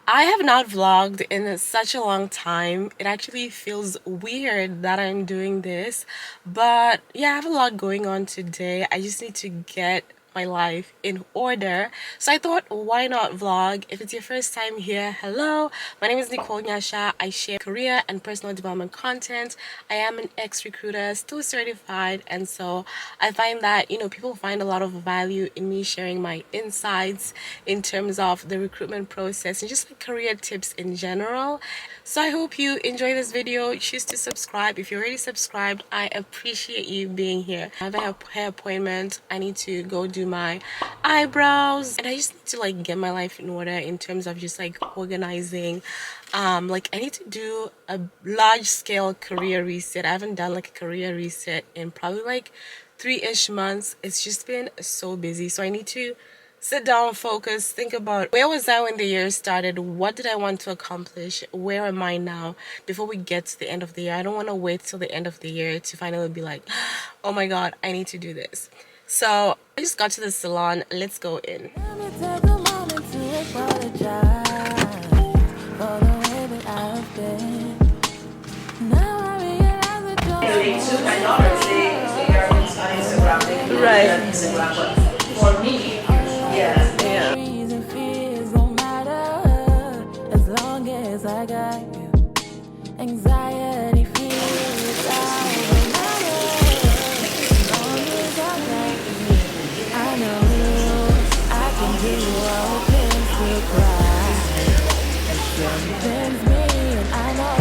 I have not vlogged in such a long time. It actually feels weird that I'm doing this. But yeah, I have a lot going on today. I just need to get my life in order. So I thought, why not vlog? If it's your first time here, hello. My name is Nicole Nyasha. I share career and personal development content. I am an ex-recruiter, still certified, and so I find that, people find a lot of value in me sharing my insights in terms of the recruitment process and just like career tips in general. So I hope you enjoy this video. Choose to subscribe. If you're already subscribed, I appreciate you being here. I have a hair appointment. I need to go do my eyebrows, and I just need to like get my life in order in terms of just like organizing. Like I need to do a large scale career reset. I haven't done like a career reset in probably like 3-ish months. It's just been so busy, so I need to sit down, focus, think about where was I when the year started, what did I want to accomplish, where am I now before we get to the end of the year. I don't want to wait till the end of the year to finally be like, oh my god, I need to do this. So I just got to the salon. Let's go in. Let me take a moment to apologize for the way that I've been. Now I realize that To my daughter, say Errands on Instagram, they can Right. on Instagram, but for me, yeah. Yeah. worries and fears don't matter as long as I got you. Anxiety, fears, I don't matter as long as I got you. I know I can give you all the things to cry. It strengthens me, and I know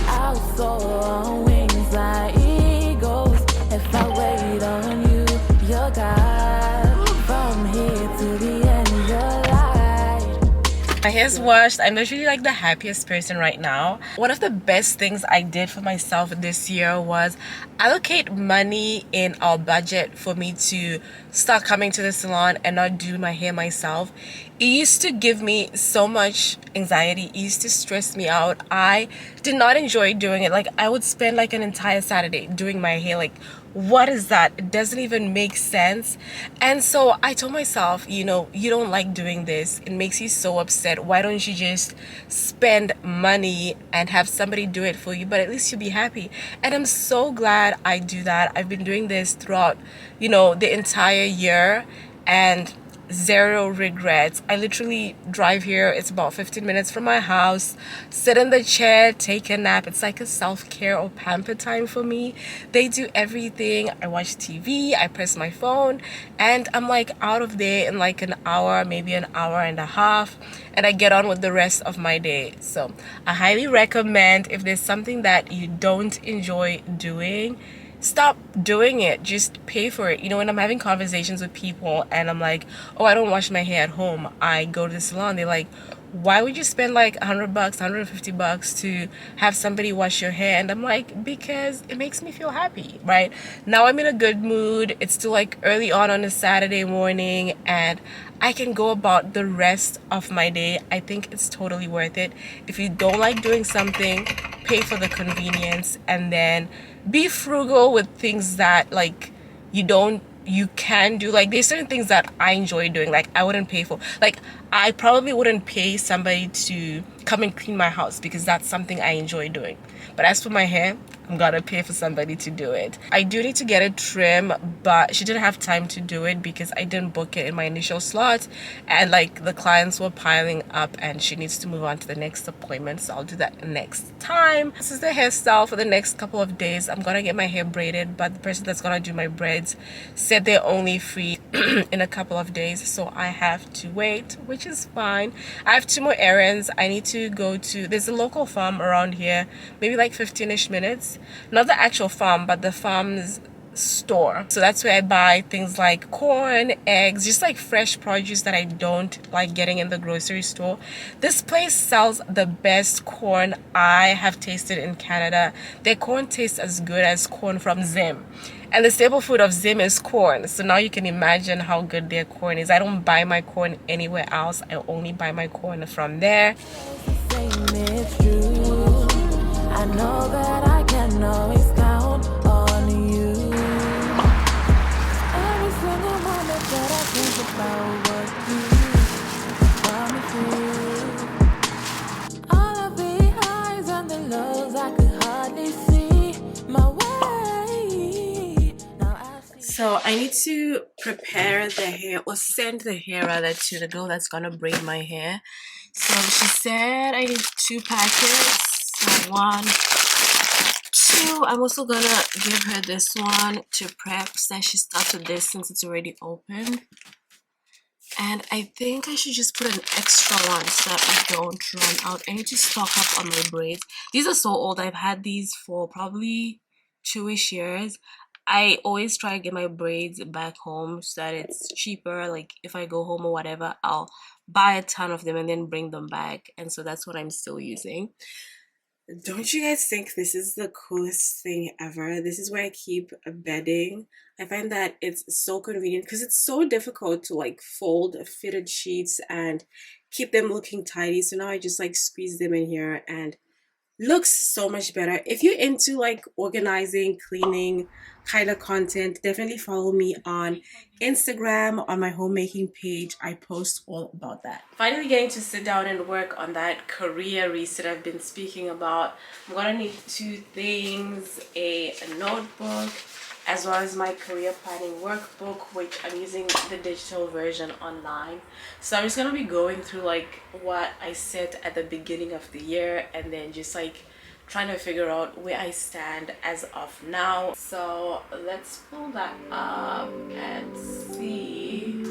I'll soar on wings like eagles if I wait on you. Your God, from here to the end of your life. My hair's washed. I'm literally like the happiest person right now. One of the best things I did for myself this year was allocate money in our budget for me to start coming to the salon and not do my hair myself. It used to give me so much anxiety. It used to stress me out. I did not enjoy doing it. Like I would spend like an entire Saturday doing my hair. Like, what is that? It doesn't even make sense. And so I told myself, you don't like doing this. It makes you so upset. Why don't you just spend money and have somebody do it for you? But at least you'll be happy. And I'm so glad I do that. I've been doing this throughout, the entire year, and zero regrets. I literally drive here. It's about 15 minutes from my house, sit in the chair, take a nap. It's like a self-care or pamper time for me. They do everything. I watch TV, I press my phone, and I'm like out of there in like an hour, maybe an hour and a half, and I get on with the rest of my day. So I highly recommend, if there's something that you don't enjoy doing, stop doing it. Just pay for it. When I'm having conversations with people and I'm like, oh, I don't wash my hair at home, I go to the salon, they're like, why would you spend like $100, $150 to have somebody wash your hair? And I'm like, because it makes me feel happy. Right now I'm in a good mood. It's still like early on a Saturday morning, and I can go about the rest of my day. I think it's totally worth it. If you don't like doing something, pay for the convenience, and then be frugal with things that like you can do. Like there's certain things that I enjoy doing, like I wouldn't pay for. Like I probably wouldn't pay somebody to come and clean my house because that's something I enjoy doing. But as for my hair, I'm gonna pay for somebody to do it. I do need to get a trim, but she didn't have time to do it because I didn't book it in my initial slot, and like the clients were piling up and she needs to move on to the next appointment, so I'll do that next time. This is the hairstyle for the next couple of days. I'm gonna get my hair braided, but the person that's gonna do my braids said they're only free in a couple of days, so I have to wait, which is fine. I have 2 more errands. I need to go to, there's a local farm around here, maybe like 15-ish minutes. Not the actual farm, but the farm's store. So that's where I buy things like corn, eggs, just like fresh produce that I don't like getting in the grocery store. This place sells the best corn I have tasted in Canada. Their corn tastes as good as corn from Zim. And the staple food of Zim is corn. So now you can imagine how good their corn is. I don't buy my corn anywhere else. I only buy my corn from there. It's true. I know that I can always count on you. Every single moment that I think about what you promised me. I need to prepare the hair or send the hair rather to the girl that's gonna braid my hair. So she said I need 2 packets. So 1, 2. I'm also gonna give her this one to prep so that she starts with this since it's already open. And I think I should just put an extra one so that I don't run out. I need to stock up on my braids. These are so old. I've had these for probably 2-ish years. I always try to get my braids back home so that it's cheaper. Like if I go home or whatever, I'll buy a ton of them and then bring them back. And so that's what I'm still using. Don't you guys think this is the coolest thing ever? This is where I keep bedding. I find that it's so convenient because it's so difficult to like fold fitted sheets and keep them looking tidy. So now I just like squeeze them in here and looks so much better. If you're into like organizing, cleaning kind of content, definitely follow me on Instagram on my homemaking page. I post all about that. Finally getting to sit down and work on that career reset I've been speaking about. I'm gonna need 2 things, a notebook as well as my career planning workbook, which I'm using the digital version online. So I'm just gonna be going through like what I said at the beginning of the year and then just like trying to figure out where I stand as of now. So let's pull that up and see.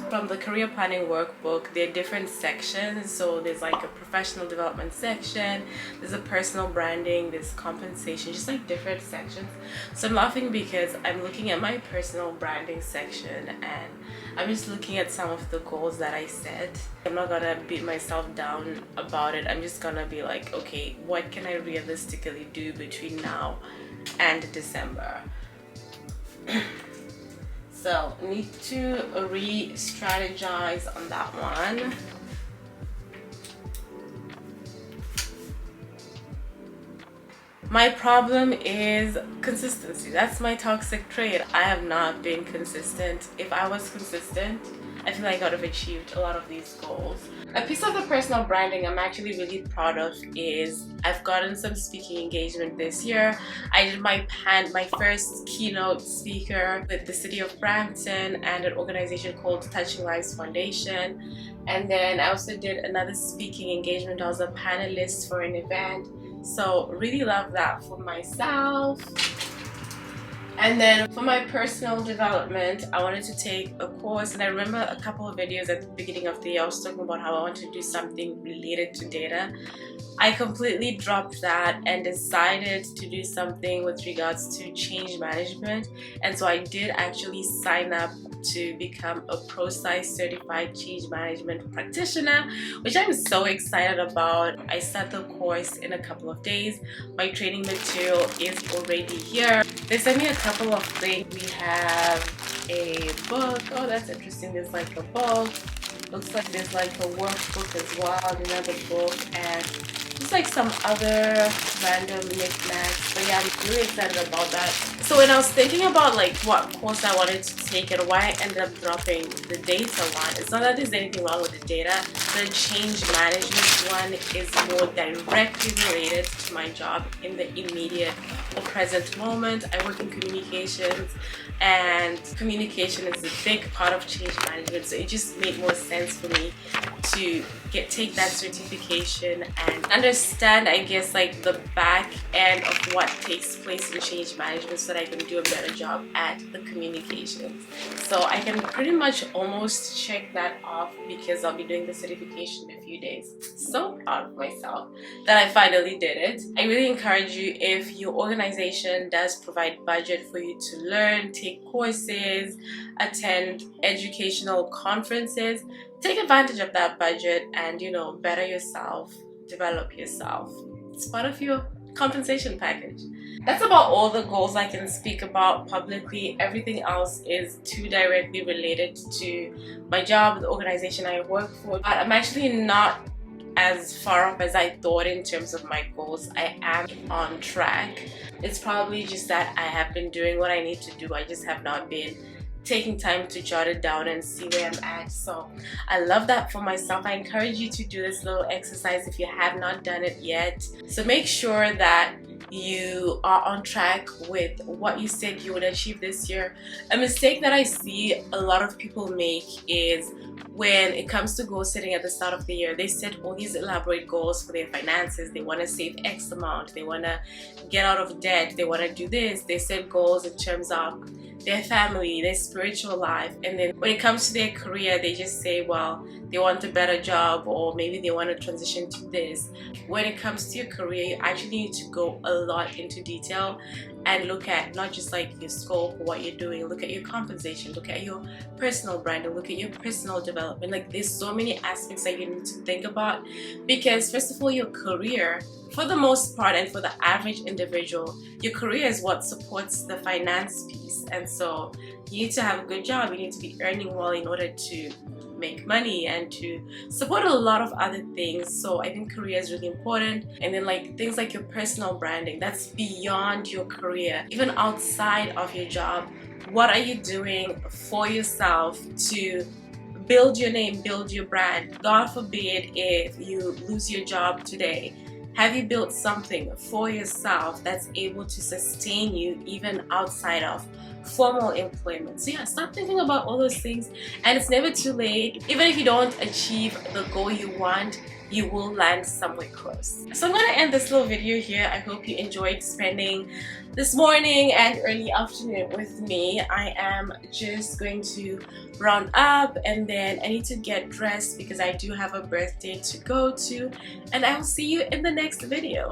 From the career planning workbook, there are different sections. So there's like a professional development section, there's a personal branding, there's compensation, just like different sections. So I'm laughing because I'm looking at my personal branding section and I'm just looking at some of the goals that I set. I'm not gonna beat myself down about it. I'm just gonna be like, okay, what can I realistically do between now and December? So need to re-strategize on that one. My problem is consistency. That's my toxic trait. I have not been consistent. If I was consistent, I feel like I would have achieved a lot of these goals. A piece of the personal branding I'm actually really proud of is I've gotten some speaking engagement this year. I did my first keynote speaker with the city of Brampton and an organization called Touching Lives Foundation. And then I also did another speaking engagement. I was a panelist for an event. So really love that for myself. And then for my personal development, I wanted to take a course, and I remember a couple of videos at the beginning of the year I was talking about how I wanted to do something related to data. I completely dropped that and decided to do something with regards to change management, and so I did actually sign up to become a ProSci certified change management practitioner, which I'm so excited about. I start the course in a couple of days. My training material is already here. They sent me a couple of things. We have a book. Oh, that's interesting. There's like a book. Looks like there's like a workbook as well, another book, and just like some other random knickknacks. But yeah, I'm really excited about that. So when I was thinking about like what course I wanted to take and why I ended up dropping the data one, it's not that there's anything wrong with the data. The change management one is more directly related to my job in the immediate or present moment. I work in communications, and communication is a big part of change management, so it just made more sense for me to take that certification and understand, I guess, like the back end of what takes place in change management so that I can do a better job at the communications. So I can pretty much almost check that off because I'll be doing the certification in a few days. So proud of myself that I finally did it. I really encourage you, if your organization does provide budget for you to learn, take courses, attend educational conferences, take advantage of that budget and, you know, better yourself, develop yourself. It's part of your compensation package. That's about all the goals I can speak about publicly. Everything else is too directly related to my job, the organization I work for. But I'm actually not as far off as I thought in terms of my goals. I am on track. It's probably just that I have been doing what I need to do. I just have not been taking time to jot it down and see where I'm at. So I love that for myself. I encourage you to do this little exercise if you have not done it yet. So make sure that you are on track with what you said you would achieve this year. A mistake that I see a lot of people make is when it comes to goal setting at the start of the year, they set all these elaborate goals for their finances. They want to save X amount, they want to get out of debt, they want to do this. They set goals in terms of their family, their spiritual life, and then when it comes to their career, they just say, well, they want a better job, or maybe they want to transition to this. When it comes to your career, you actually need to go a lot into detail and look at not just like your scope or what you're doing, look at your compensation, look at your personal branding, look at your personal development. Like, there's so many aspects that you need to think about, because first of all, your career, for the most part, and for the average individual, your career is what supports the finance piece. And so you need to have a good job, you need to be earning well in order to make money and to support a lot of other things. So I think career is really important. And then like things like your personal branding, that's beyond your career, even outside of your job. What are you doing for yourself to build your name, build your brand? God forbid if you lose your job today, have you built something for yourself that's able to sustain you even outside of formal employment? So yeah, start thinking about all those things, and it's never too late. Even if you don't achieve the goal you want, you will land somewhere close. So I'm gonna end this little video here. I hope you enjoyed spending this morning and early afternoon with me. I am just going to round up, and then I need to get dressed because I do have a birthday to go to, and I will see you in the next video.